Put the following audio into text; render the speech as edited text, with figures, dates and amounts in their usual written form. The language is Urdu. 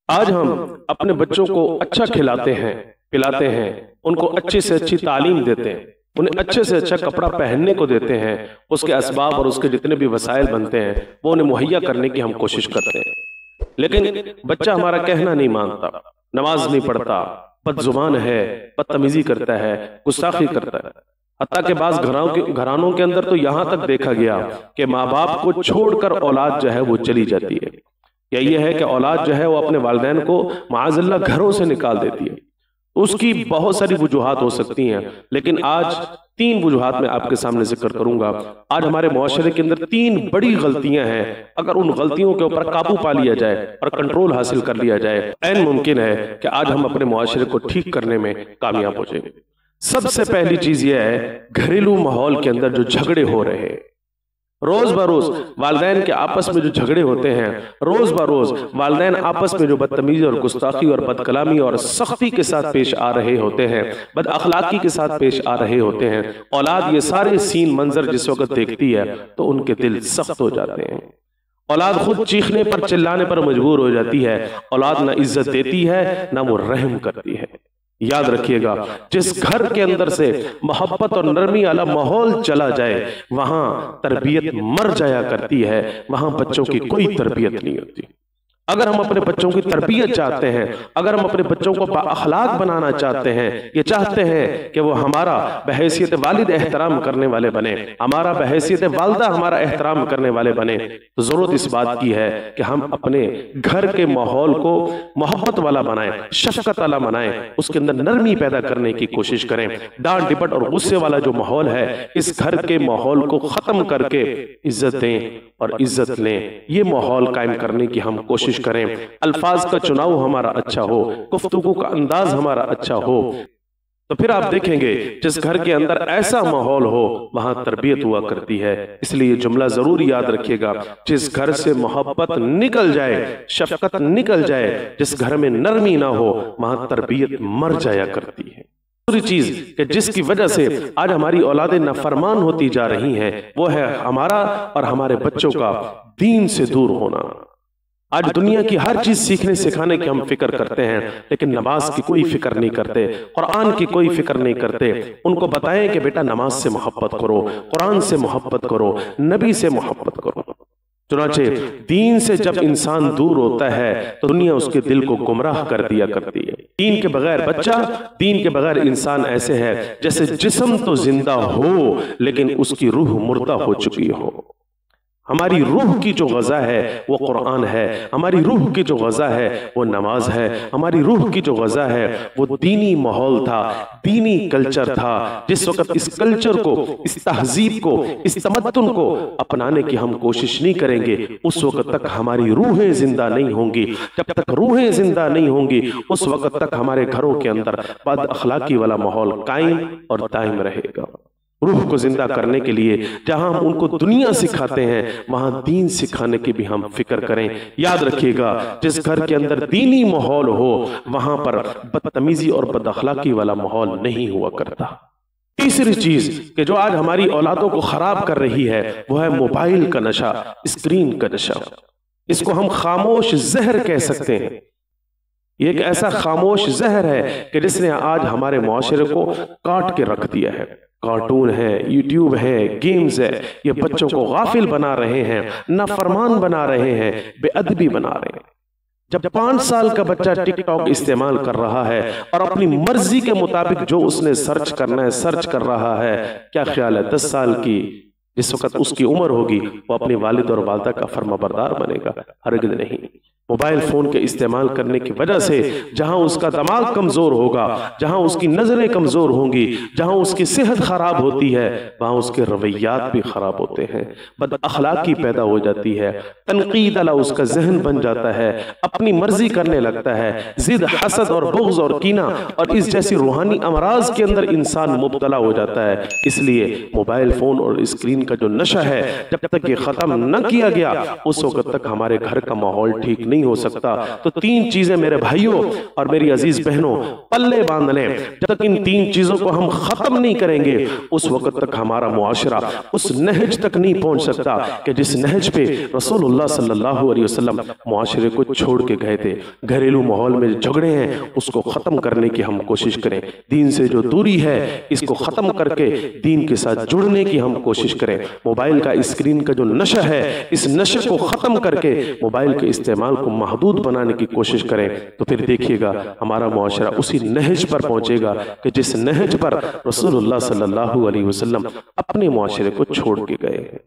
آج ہم اپنے بچوں کو اچھا کھلاتے ہیں، پلاتے ہیں، ان کو اچھی سے اچھی تعلیم دیتے ہیں، انہیں اچھے سے اچھا کپڑا پہننے کو دیتے ہیں، اس کے اسباب اور اس کے جتنے بھی وسائل بنتے ہیں وہ انہیں مہیا کرنے کی ہم کوشش کرتے ہیں۔ لیکن بچہ ہمارا کہنا نہیں مانتا، نماز نہیں پڑھتا، بد زبان ہے، بدتمیزی کرتا ہے، گستاخی کرتا ہے۔ حتیٰ کہ بعض گھرانوں کے اندر تو یہاں تک دیکھا گیا کہ ماں باپ کو چھوڑ کر اولاد جو ہے وہ چلی جاتی ہے، یا یہ ہے کہ اولاد جو ہے وہ اپنے والدین کو معاذ اللہ گھروں سے نکال دیتی ہے۔ اس کی بہت ساری وجوہات ہو سکتی ہیں، لیکن آج 3 وجوہات میں آپ کے سامنے ذکر کروں گا۔ آج ہمارے معاشرے کے اندر 3 بڑی غلطیاں ہیں، اگر ان غلطیوں کے اوپر قابو پا لیا جائے اور کنٹرول حاصل کر لیا جائے، عین ممکن ہے کہ آج ہم اپنے معاشرے کو ٹھیک کرنے میں کامیاب ہو جائیں۔ سب سے پہلی چیز یہ ہے گھریلو ماحول کے اندر جو جھگڑے ہو رہے ہیں، روز بروز والدین کے آپس میں جو جھگڑے ہوتے ہیں، روز بروز والدین آپس میں جو بدتمیزی اور گستاخی اور بد کلامی اور سختی کے ساتھ پیش آ رہے ہوتے ہیں، بد اخلاقی کے ساتھ پیش آ رہے ہوتے ہیں، اولاد یہ سارے سین منظر جس وقت دیکھتی ہے تو ان کے دل سخت ہو جاتے ہیں۔ اولاد خود چیخنے پر چلانے پر مجبور ہو جاتی ہے، اولاد نہ عزت دیتی ہے نہ وہ رحم کرتی ہے۔ یاد رکھیے گا، جس گھر کے اندر سے محبت اور نرمی والا ماحول چلا جائے وہاں تربیت مر جایا کرتی ہے، وہاں بچوں کی کوئی تربیت نہیں ہوتی۔ اگر ہم اپنے بچوں کی تربیت چاہتے ہیں، اگر ہم اپنے بچوں کو با اخلاق بنانا چاہتے ہیں، یہ چاہتے ہیں کہ وہ ہمارا بحیثیت والد احترام کرنے والے بنے، ہمارا بحیثیت والدہ ہمارا احترام کرنے والے بنے، تو ضرورت اس بات کی ہے کہ ہم اپنے گھر کے ماحول کو محبت والا بنائیں، شفقت والا بنائیں، اس کے اندر نرمی پیدا کرنے کی کوشش کریں۔ ڈانٹ ڈپٹ اور غصے والا جو ماحول ہے، اس گھر کے ماحول کو ختم کر کے عزت دیں اور عزت لیں، یہ ماحول قائم کرنے کی ہم کوشش کریں۔ الفاظ کا چناؤ ہمارا اچھا ہو، گفتگو کا انداز ہمارا اچھا ہو، تو پھر آپ دیکھیں گے جس گھر کے اندر ایسا ماحول ہو وہاں تربیت ہوا کرتی ہے۔ اس لیے جملہ ضرور یاد رکھیے گا، جس گھر سے محبت نکل جائے، شفقت نکل جائے، جس گھر میں نرمی نہ ہو وہاں تربیت مر جایا کرتی ہے۔ دوسری چیز کہ جس کی وجہ سے آج ہماری اولادیں نافرمان ہوتی جا رہی ہیں، وہ ہے ہمارا اور ہمارے بچوں کا دین سے دور ہونا۔ آج دنیا کی ہر چیز سیکھنے سکھانے کی ہم فکر کرتے ہیں، لیکن نماز کی کوئی فکر نہیں کرتے، قرآن کی کوئی فکر نہیں کرتے۔ ان کو بتائیں کہ بیٹا نماز سے محبت کرو، قرآن سے محبت کرو، نبی سے محبت کرو۔ چنانچہ دین سے جب انسان دور ہوتا ہے تو دنیا اس کے دل کو گمراہ کر دیا کرتی ہے۔ دین کے بغیر بچہ، دین کے بغیر انسان ایسے ہے جیسے جسم تو زندہ ہو لیکن اس کی روح مردہ ہو چکی ہو۔ ہماری روح کی جو غذا ہے وہ قرآن ہے، ہماری روح کی جو غذا ہے وہ نماز ہے، ہماری روح کی جو غذا ہے وہ دینی ماحول تھا، دینی کلچر تھا۔ جس وقت اس کلچر کو، اس تہذیب کو، اس تمدن کو اپنانے کی ہم کوشش نہیں کریں گے، اس وقت تک ہماری روحیں زندہ نہیں ہوں گی۔ جب تک روحیں زندہ نہیں ہوں گی اس وقت تک ہمارے گھروں کے اندر بد اخلاقی والا ماحول قائم اور دائم رہے گا۔ روح کو زندہ کرنے کے لیے جہاں ہم ان کو دنیا سکھاتے ہیں وہاں دین سکھانے کی بھی ہم فکر کریں۔ یاد رکھیے گا، جس گھر کے اندر دینی ماحول ہو وہاں پر بدتمیزی اور بد اخلاقی والا ماحول نہیں ہوا کرتا۔ تیسری چیز کہ جو آج ہماری اولادوں کو خراب کر رہی ہے وہ ہے موبائل کا نشہ، اسکرین کا نشہ۔ اس کو ہم خاموش زہر کہہ سکتے ہیں۔ یہ ایک ایسا خاموش زہر ہے کہ جس نے آج ہمارے معاشرے کو کاٹ کے رکھ دیا ہے۔ کارٹون ہے، یوٹیوب ہے، گیمز ہے، یہ بچوں کو غافل بنا رہے ہیں، نافرمان بنا رہے ہیں، بے ادبی بنا رہے ہیں۔ جب 5 سال کا بچہ ٹک ٹاک استعمال کر رہا ہے اور اپنی مرضی کے مطابق جو اس نے سرچ کرنا ہے سرچ کر رہا ہے، کیا خیال ہے 10 سال کی جس وقت اس کی عمر ہوگی وہ اپنی والد اور والدہ کا فرما بردار بنے گا؟ ہرگز نہیں۔ موبائل فون کے استعمال کرنے کی وجہ سے جہاں اس کا دماغ کمزور ہوگا، جہاں اس کی نظریں کمزور ہوں گی، جہاں اس کی صحت خراب ہوتی ہے وہاں اس کے رویات بھی خراب ہوتے ہیں، بد اخلاقی پیدا ہو جاتی ہے، تنقید علی اس کا ذہن بن جاتا ہے، اپنی مرضی کرنے لگتا ہے، ضد، حسد اور بغض اور کینہ اور اس جیسی روحانی امراض کے اندر انسان مبتلا ہو جاتا ہے۔ اس لیے موبائل فون اور اسکرین کا جو نشہ ہے جب تک یہ ختم نہ کیا گیا اس وقت تک ہمارے گھر کا ماحول ٹھیک نہیں نہیں ہو سکتا۔ تو تین چیزیں میرے بھائیوں اور میری عزیز بہنوں پلے باندھ لیں، جب تک ان تین چیزوں کو ہم ختم نہیں کریں گے اس وقت تک ہمارا معاشرہ اس نہج تک نہیں پہنچ سکتا کہ جس نہج پہ رسول اللہ صلی اللہ علیہ وسلم معاشرے کو چھوڑ کے گئے تھے۔ گھریلو ماحول میں جھگڑے ہیں اس کو ختم کرنے کی ہم کوشش کریں، دین سے جو دوری ہے اس کو ختم کر کے دین کے ساتھ جڑنے کی ہم کوشش کریں، موبائل کا اسکرین کا جو نشہ ہے اس نشہ کو ختم کر کے موبائل کے استعمال کو محدود بنانے کی کوشش کریں، تو پھر دیکھیے گا ہمارا معاشرہ اسی نہج پر پہنچے گا کہ جس نہج پر رسول اللہ صلی اللہ علیہ وسلم اپنے معاشرے کو چھوڑ کے گئے ہیں۔